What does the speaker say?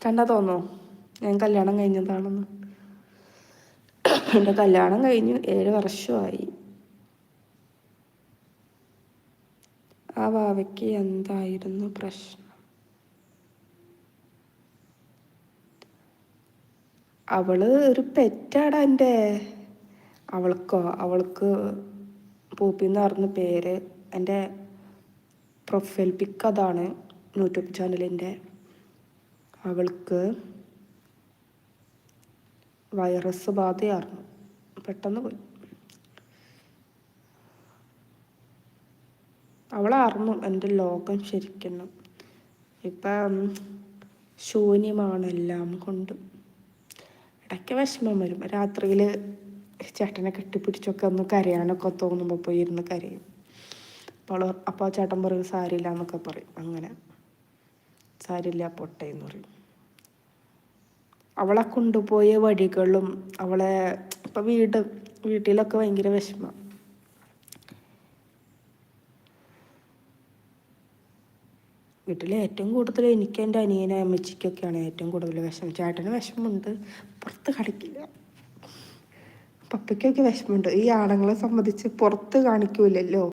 കണ്ടാ തോന്നോ ഞാൻ കല്യാണം കഴിഞ്ഞതാണെന്ന്? എൻ്റെ കല്യാണം കഴിഞ്ഞ് 7 വർഷമായി. ആ വാവയ്ക്ക് എന്തായിരുന്നു പ്രശ്നം? അവള് ഒരു പെറ്റാടാ എൻ്റെ. അവൾക്ക് പൂപ്പിന്ന് പറഞ്ഞ പേര്. എൻ്റെ പ്രൊഫൈൽ പിക്ക് അതാണ്, യൂട്യൂബ് ചാനലിൻ്റെ. അവൾക്ക് വൈറസ് ബാധയായിരുന്നു, പെട്ടെന്ന് പോയി. അവളായിരുന്നു എൻ്റെ ലോകം ശരിക്കും. ഇപ്പം ശൂന്യമാണെല്ലാം കൊണ്ടും. ഇടയ്ക്ക് വിഷമം വരും, രാത്രിയിൽ ചേട്ടനെ കെട്ടിപ്പിടിച്ചൊക്കെ ഒന്ന് കരയാനൊക്കെ തോന്നുമ്പോൾ പോയി ഇരുന്ന് കരയും. അപ്പോൾ ചേട്ടൻ പറയും സാരില്ല എന്നൊക്കെ പറയും. അങ്ങനെ സാരില്ല പൊട്ടെ എന്ന് പറയും. അവളെ കൊണ്ടുപോയ വഴികളും അവളെ ഇപ്പം വീട്ടിലൊക്കെ ഭയങ്കര വിഷമം. വീട്ടിൽ ഏറ്റവും കൂടുതൽ എനിക്ക് എൻ്റെ അനിയനെ അമ്മച്ചിക്കൊക്കെയാണ് ഏറ്റവും കൂടുതൽ വിഷമം. ചേട്ടന് വിഷമമുണ്ട്, പുറത്ത് കാണിക്കില്ല. പപ്പയ്ക്കൊക്കെ വിഷമമുണ്ട്. ഈ ആണുങ്ങളെ സംബന്ധിച്ച് പുറത്ത് കാണിക്കൂലല്ലോ.